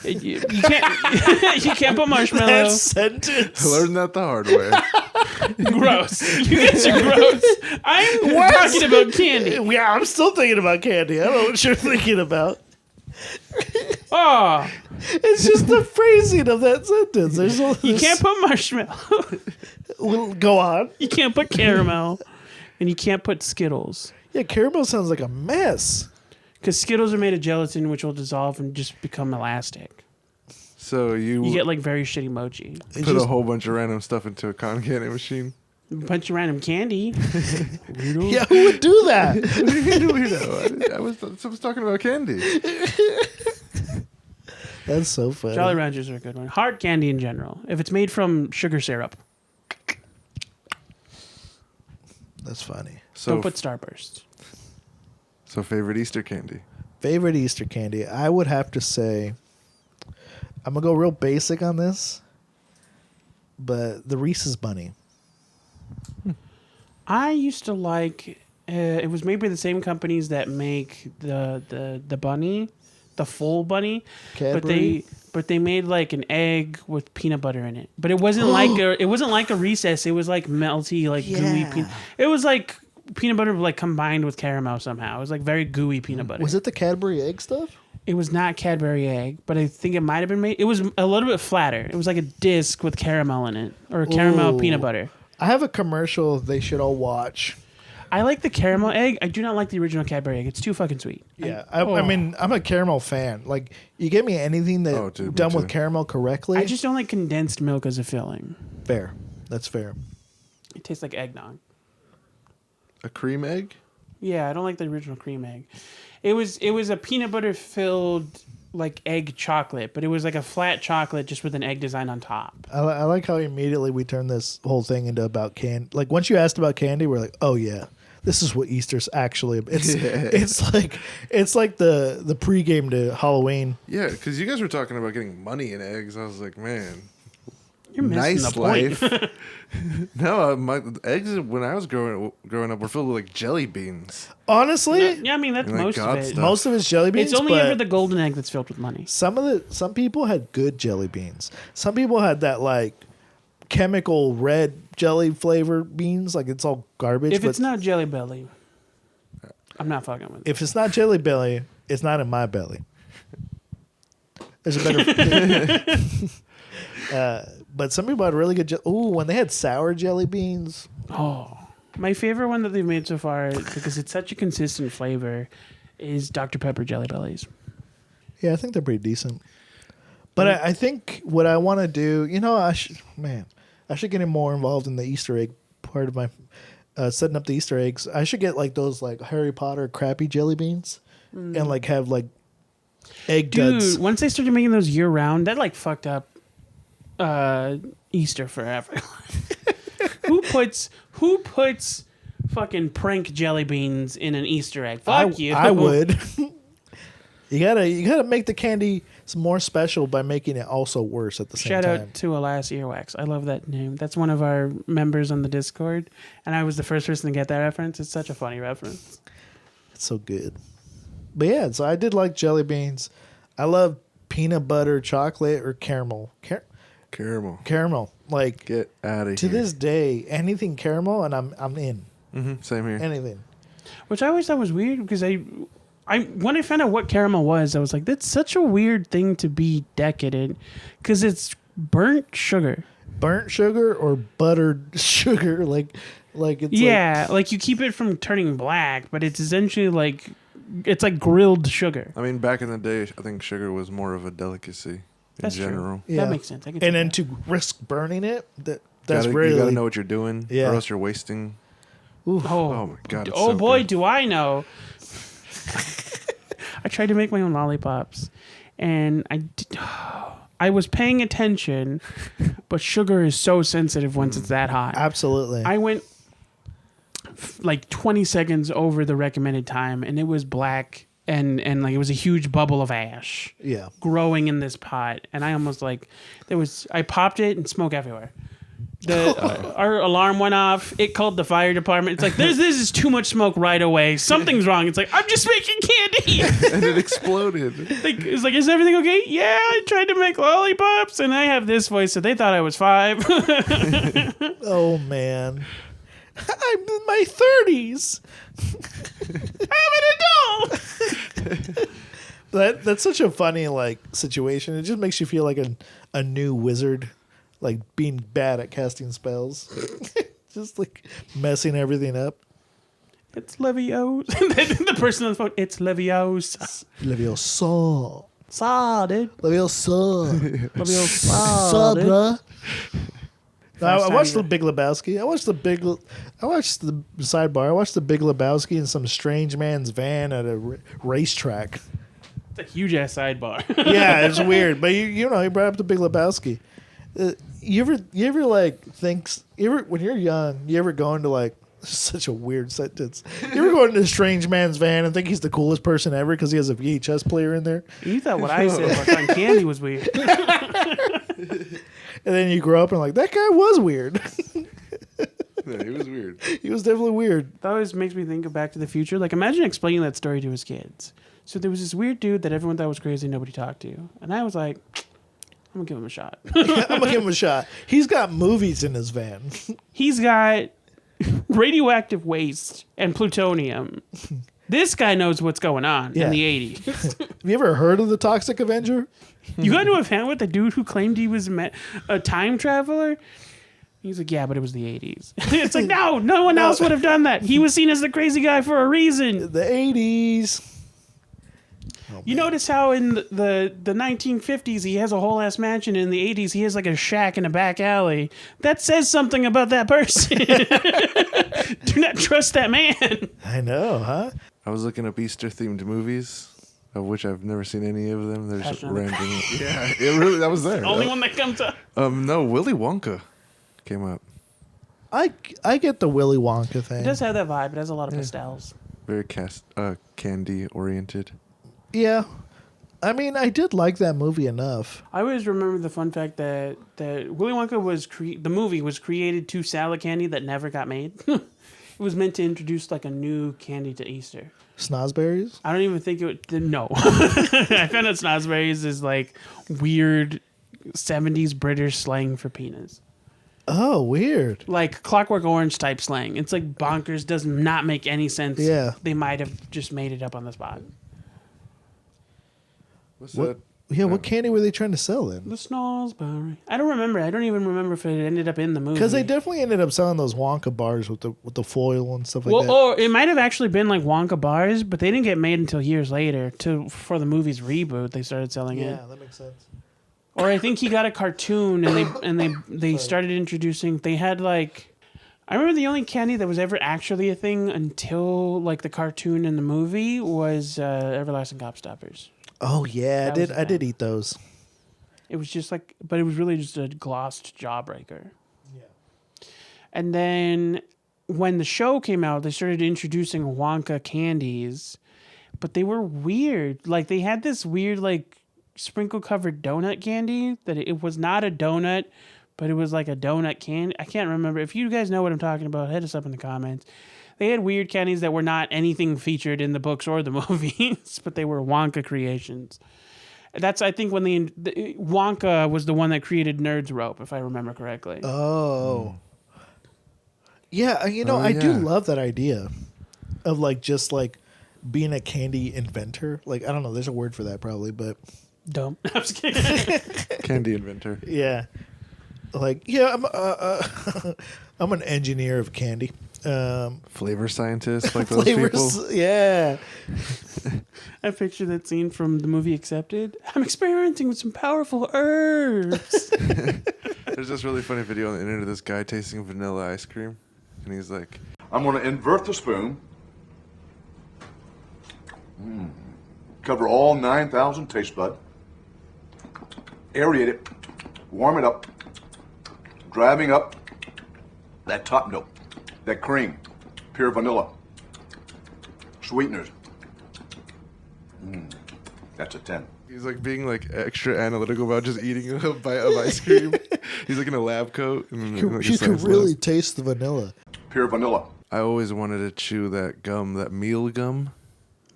You can't. You can't put That marshmallow. sentence. I learned that the hard way. Gross. You guys are gross. I'm talking about candy. Yeah, I'm still thinking about candy. I don't know what you're thinking about. Oh, It's just the phrasing of that sentence. you can't put marshmallow. Well, go on. You can't put caramel, and you can't put Skittles. Yeah, caramel sounds like a mess. Because Skittles are made of gelatin, which will dissolve and just become elastic. So You get like very shitty mochi. put a whole bunch of random stuff into a cotton candy machine. A bunch of random candy. Weirdo. Yeah, who would do that? I was talking about candy. That's so funny. Jolly Ranchers are a good one. Hard candy in general. If it's made from sugar syrup, That's funny. So don't put Starburst. So favorite Easter candy? Favorite Easter candy? I would have to say, I'm going to go real basic on this, but the Reese's Bunny. I used to like It was made by the same companies that make the bunny, the full bunny, Cadbury? but they made like an egg with peanut butter in it. But it wasn't like a Recess. It was like melty, like gooey peanut. It was like peanut butter like combined with caramel somehow. It was like very gooey peanut butter. Was it the Cadbury egg stuff? It was not Cadbury egg, but I think it might have been made. It was a little bit flatter. It was like a disc with caramel in it, or caramel peanut butter. I have a commercial they should all watch. I like the caramel egg. I do not like the original Cadbury egg. It's too fucking sweet. Yeah, I mean, I'm a caramel fan. Like, you get me anything that done with caramel correctly. I just don't like condensed milk as a filling. Fair. That's fair. It tastes like eggnog. A cream egg? Yeah, I don't like the original cream egg. It was a peanut butter filled like egg chocolate, but it was like a flat chocolate just with an egg design on top. I like how immediately we turned this whole thing into about candy. Like, once you asked about candy, we're like, oh yeah, this is what Easter's actually. It's like the pregame to Halloween. Yeah, because you guys were talking about getting money in eggs. I was like, man, you're missing nice the point. life. No, my eggs when I was growing up were filled with like jelly beans. Honestly, Yeah, I mean that's And, like, most of God it. stuff. most of it's jelly beans. It's only but ever the golden egg that's filled with money. some people had good jelly beans. Some people had that like chemical red jelly flavor beans. Like, it's all garbage. If but it's not Jelly Belly, I'm not fucking with it. if it's not Jelly Belly, it's not in my belly. There's a better. But some people had really good. When they had sour jelly beans. Oh, my favorite one that they've made so far, because it's such a consistent flavor, is Dr. Pepper Jelly Bellies. Yeah, I think they're pretty decent. But I think what I want to do, I should get more involved in the Easter egg part of my setting up the Easter eggs. I should get like those like Harry Potter crappy jelly beans and like have like egg duds. Dude, once they started making those year round, that like fucked up Easter forever. Who puts fucking prank jelly beans in an Easter egg? Fuck you. I would. You gotta make the candy more special by making it also worse at the same Shout time. out to Alas Earwax. I love that name. That's one of our members on the Discord, and I was the first person to get that reference. It's such a funny reference. It's so good. But yeah, so I did like jelly beans. I love peanut butter, chocolate, or caramel. Caramel. Like, Get out of here. to this day, anything caramel, and I'm in. Same here. Anything. Which I always thought was weird because I when I found out what caramel was, I was like, that's such a weird thing to be decadent because it's burnt sugar. Burnt sugar or buttered sugar, like it's Like you keep it from turning black, but it's essentially like it's like grilled sugar. I mean, back in the day, I think sugar was more of a delicacy in general. True. That makes sense. I can And see then that. to risk burning it, that's You really gotta know what you're doing, Yeah. or else you're wasting. Oh my god! It's Oh so boy, good. do I know. I tried to make my own lollipops, and I was paying attention, but sugar is so sensitive once it's that hot. absolutely. I went like 20 seconds over the recommended time, and it was black, and like it was a huge bubble of ash growing in this pot, and I almost like I popped it and smoke everywhere. Our alarm went off. It called the fire department. It's like, this is too much smoke right away. Something's wrong. It's like, I'm just making candy. And it exploded. It's like, is everything okay? Yeah, I tried to make lollipops, and I have this voice, so they thought I was 5. Oh man, I'm in my 30s. I'm an adult. That's such a funny like situation. It just makes you feel like a new wizard, like being bad at casting spells, just like messing everything up. It's Leviosa. The person on the phone, it's Leviosa. Leviosa. Saw, dude. Leviosa. Leviosa, dude. bruh. I watched time the Big Lebowski. I watched the sidebar. I watched the Big Lebowski in some strange man's van at a racetrack. It's a huge ass sidebar. Yeah, it's weird, but you brought up the Big Lebowski. You ever like when you're young, you ever go into like such a weird sentence? You ever go into a strange man's van and think he's the coolest person ever because he has a VHS player in there? You thought what I said about cotton candy was weird. And then you grow up and like, that guy was weird. Yeah, he was weird. He was definitely weird. That always makes me think of Back to the Future. Like, imagine explaining that story to his kids. So there was this weird dude that everyone thought was crazy, nobody talked to. And I was like, I'm going to give him a shot. I'm going to give him a shot. He's got movies in his van. He's got radioactive waste and plutonium. This guy knows what's going on in the 80s. Have you ever heard of the Toxic Avenger? You got into a fan with the dude who claimed he was a time traveler? He's like, yeah, but it was the 80s. It's like, no one else would have done that. He was seen as the crazy guy for a reason. The 80s. Oh, you notice how in the 1950s he has a whole ass mansion, and in the 80s he has like a shack in a back alley. That says something about that person. Do not trust that man. I know, huh? I was looking up Easter themed movies, of which I've never seen any of them. They're just random. Yeah, it really that was there. Only one that comes up. No, Willy Wonka came up. I get the Willy Wonka thing. It does have that vibe. It has a lot of pastels. Very candy oriented. Yeah. I mean, I did like that movie enough. I always remember the fun fact that Willy Wonka was the movie was created to sell a candy that never got made. It was meant to introduce like a new candy to Easter. Snozberries? I don't even think it would. No. I found out snozberries is like weird 70s British slang for penis. Oh, weird. Like Clockwork Orange type slang. It's like bonkers, does not make any sense. Yeah. They might have just made it up on the spot. What's What? that? Yeah, what candy were they trying to sell then? The Snozberry. I don't remember. I don't even remember if it ended up in the movie. Because they definitely ended up selling those Wonka bars with the foil and stuff like Well, that. or it might have actually been like Wonka bars, but they didn't get made until years later. For the movie's reboot, they started selling it. Yeah, that makes sense. Or I think he got a cartoon, and they started introducing. They had like, I remember the only candy that was ever actually a thing until like the cartoon and the movie was Everlasting Gobstoppers. Oh yeah, That was I did eat those. It was just like, but it was really just a glossed jawbreaker. Yeah. And then when the show came out, they started introducing Wonka candies, but they were weird. Like they had this weird like sprinkle covered donut candy that it was not a donut, but it was like a donut candy. I can't remember. If you guys know what I'm talking about, hit us up in the comments. They had weird candies that were not anything featured in the books or the movies, but they were Wonka creations. That's, I think, when the Wonka was the one that created Nerd's Rope, if I remember correctly. Oh. Yeah, I do love that idea of like just like being a candy inventor. Like, I don't know, there's a word for that probably, but Dumb. I'm just kidding. Candy inventor. yeah. Like, yeah, I'm an engineer of candy. Flavor scientist, like those Flavors, people. yeah. I picture that scene from the movie Accepted. I'm experimenting with some powerful herbs. There's this really funny video on the internet of this guy tasting vanilla ice cream. And he's like, I'm going to invert the spoon. Cover all 9,000 taste bud. Aerate it. Warm it up. Driving up that top note. That cream. Pure vanilla. Sweeteners. That's a 10. he's like being like extra analytical about just eating a bite of ice cream. He's like in a lab coat. And You like a could science really lab. taste the vanilla. Pure vanilla. I always wanted to chew that gum, that meal gum.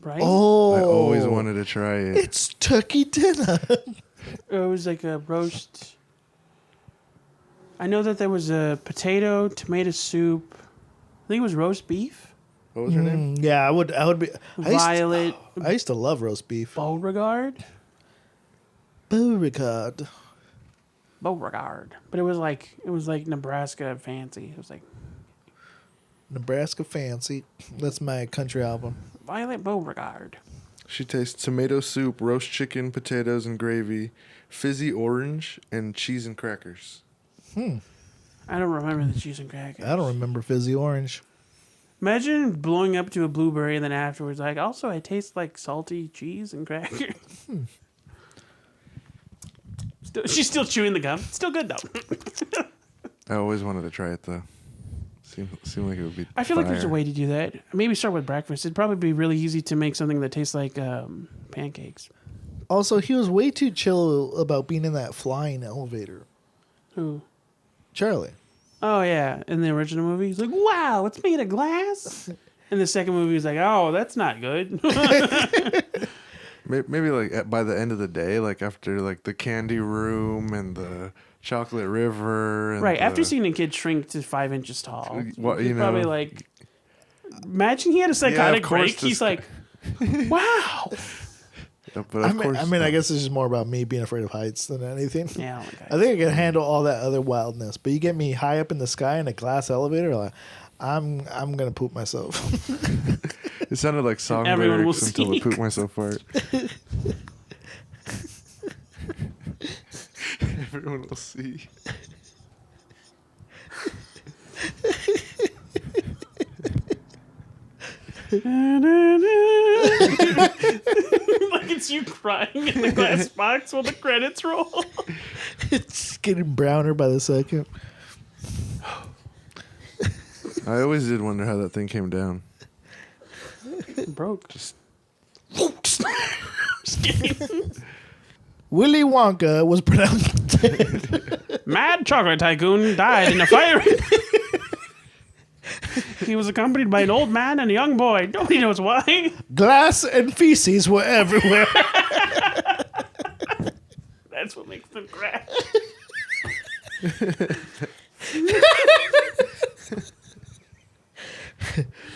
Right? Oh, I always wanted to try it. It's turkey dinner. It was like a roast. I know that there was a potato, tomato soup. I think it was roast beef. What was her name? Yeah, I would be. Violet I used to love roast beef. Beauregard. Beauregard. Beauregard. But it was like Nebraska fancy. It was like Nebraska Fancy. That's my country album. Violet Beauregard. She tastes tomato soup, roast chicken, potatoes and gravy, fizzy orange, and cheese and crackers. I don't remember the cheese and crackers. I don't remember fizzy orange. Imagine blowing up to a blueberry and then afterwards, like, also I taste like salty cheese and crackers. She's still chewing the gum. Still good though. I always wanted to try it though. Seemed like it would be. I feel like there's a fire. way to do that. Maybe start with breakfast. It'd probably be really easy to make something that tastes like pancakes. Also, he was way too chill about being in that flying elevator. Who? Charlie. Oh, yeah. In the original movie, he's like, wow, it's made of glass. In the second movie, he's like, oh, that's not good. Maybe like by the end of the day, like after like the candy room and the chocolate river. And right. After seeing a kid shrink to 5 inches tall, Well, he's you probably know- like, imagine he had a psychotic course break. this He's guy- like, wow. But of course, I mean, I guess it's just more about me being afraid of heights than anything. Yeah, oh my God. I think I can handle all that other wildness, but you get me high up in the sky in a glass elevator, like I'm gonna poop myself. it sounded like song Everyone will lyrics until see. I poop myself fart. Everyone will see. Like it's you crying in the glass box while the credits roll. It's getting browner by the second. I always did wonder how that thing came down. Broke. Just kidding. Willy Wonka was pronounced dead. Mad chocolate tycoon died in a fire. He was accompanied by an old man and a young boy. Nobody knows why. Glass and feces were everywhere. That's what makes them crash.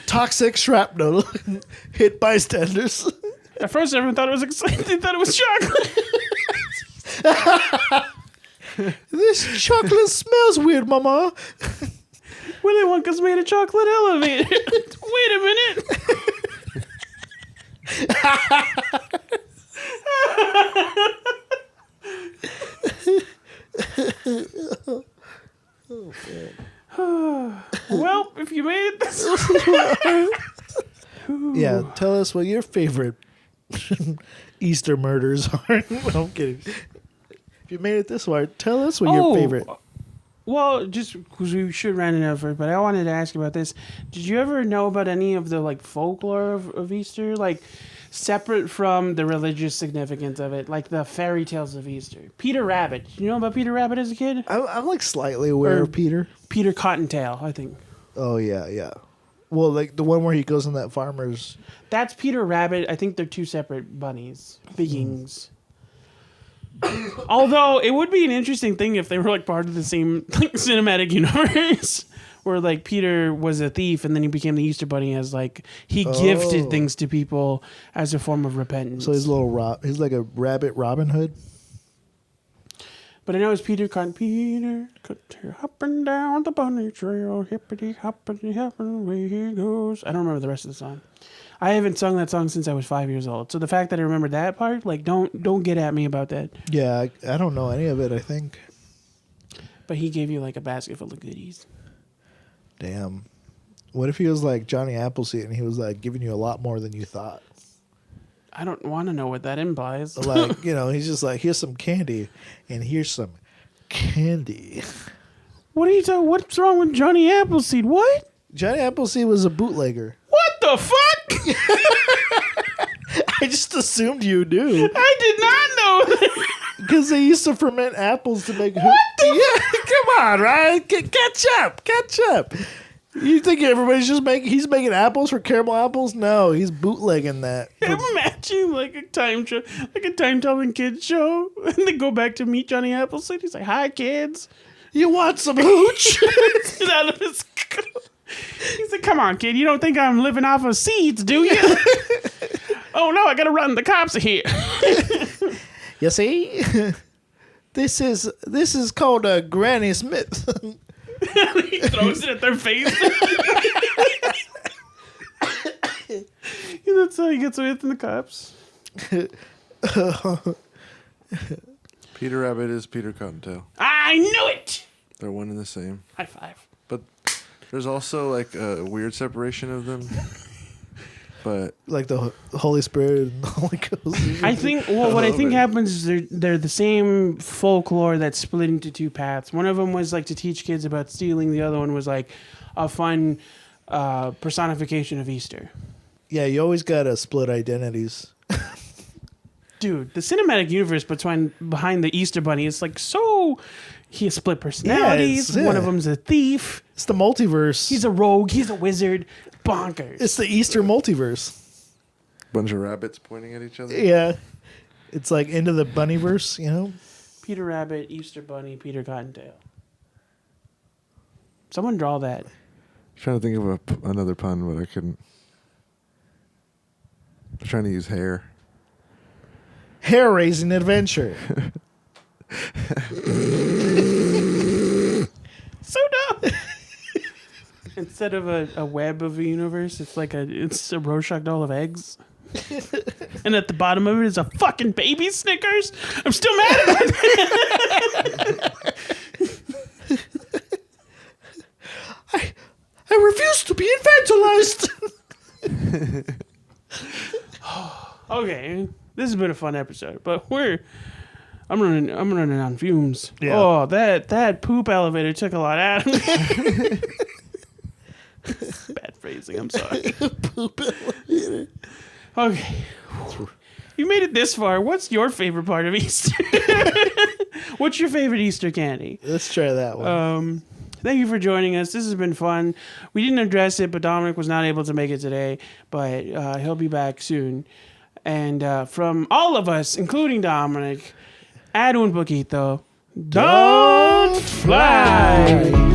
Toxic shrapnel hit bystanders. At first, everyone thought it was exciting. They thought it was chocolate. This chocolate smells weird, Mama. Willy Wonka's made a chocolate elevator. Wait a minute. Well, if you made it this Yeah, tell us what your favorite Easter murders are. No, I'm kidding. If you made it this far, tell us what your favorite. Well, just because we should round it over, but I wanted to ask you about this. Did you ever know about any of the like folklore of Easter, like separate from the religious significance of it, like the fairy tales of Easter? Peter Rabbit. Did you know about Peter Rabbit as a kid? I'm like slightly aware Or- of Peter. Peter Cottontail, I think. Oh yeah, yeah. Well, like the one where he goes in that farmer's. That's Peter Rabbit. I think they're two separate bunnies, beings. Although it would be an interesting thing if they were like part of the same like cinematic universe, where like Peter was a thief and then he became the Easter Bunny as like he gifted things to people as a form of repentance. So he's a little he's like a rabbit Robin Hood. But I know it's Peter hopping down the bunny trail, hippity hoppity hopping away he goes. I don't remember the rest of the song. I haven't sung that song since I was 5 years old. So the fact that I remember that part, like, don't get at me about that. Yeah, I don't know any of it. I think. But he gave you like a basket full of goodies. Damn. What if he was like Johnny Appleseed and he was like giving you a lot more than you thought? I don't want to know what that implies. Like, you know, he's just like, here's some candy and here's some candy. What are you talking? What's wrong with Johnny Appleseed? What? Johnny Appleseed was a bootlegger. What the fuck? I just assumed you knew. I did not know that. Because they used to ferment apples to make. What the Yeah, come on, Ryan. Catch up. You think everybody's just he's making apples for caramel apples? No, he's bootlegging that. Imagine like a time traveling kids show, and they go back to meet Johnny Appleseed. He's like, "Hi, kids." You want some hooch? Get out of his. He's like, "Come on, kid. You don't think I'm living off of seeds, do you?" Oh no, I gotta run. The cops are here. You see, this is called a Granny Smith. He throws it at their face. That's how he gets away from the cops. Peter Rabbit is Peter Cottontail. I knew it. They're one and the same. High five. But there's also like a weird separation of them. But Like the Holy Spirit and the Holy Ghost. I think. Well, what I think bit. happens is they're the same folklore that's split into two paths. One of them was like to teach kids about stealing. The other one was like a fun personification of Easter. Yeah, you always gotta split identities. Dude, the cinematic universe behind the Easter Bunny is like so He has split personalities. Yeah. One of them's a thief. It's the multiverse. He's a rogue. He's a wizard. Bonkers. It's the Easter multiverse. Bunch of rabbits pointing at each other. Yeah. It's like into the bunnyverse, you know? Peter Rabbit, Easter Bunny, Peter Cottontail. Someone draw that. Trying to think of another pun, but I couldn't. I'm trying to use hair. Hair raising adventure. So dumb. Instead of a web of a universe, it's a Rorschach doll of eggs. And at the bottom of it is a fucking baby Snickers. I'm still mad about that. I refuse to be infantilized. Okay, this has been a fun episode, but I'm running on fumes. Yeah. Oh, that poop elevator took a lot out of me. Bad phrasing. I'm sorry. Poop elevator. Okay. You made it this far. What's your favorite part of Easter? What's your favorite Easter candy? Let's try that one. Thank you for joining us. This has been fun. We didn't address it, but Dominic was not able to make it today, but he'll be back soon. And from all of us, including Dominic, add un poquito. Don't fly.